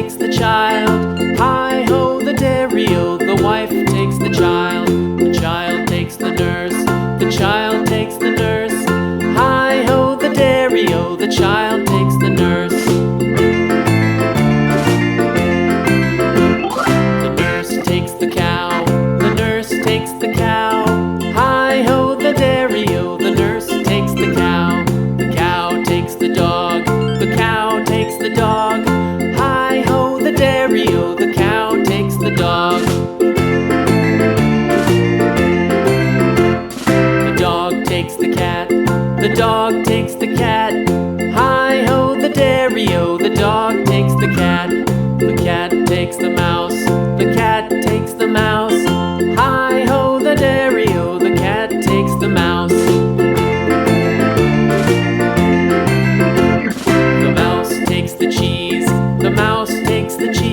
takes the child. Hi-ho, the dairy-o, the wife takes the child. The child takes the nurse, the child takes the nurse. Hi-ho, the dairy-o, the child takes the nurse. The nurse takes the cow, the nurse takes the cow. Hi-ho, the dairy-o, the nurse takes the cow. The cow takes the dog, the cow takes the dog. Hi-ho, the dairy-o, the cow takes the dog. The dog takes the cat, the dog takes the cat. Hi-ho, the dairy-o, the dog takes the cat. The cat takes the mouse, the cat takes the mouse. Hi-ho, the dairy-o, the cat takes the mouse. The mouse takes the cheese, the mouse takes the cheese.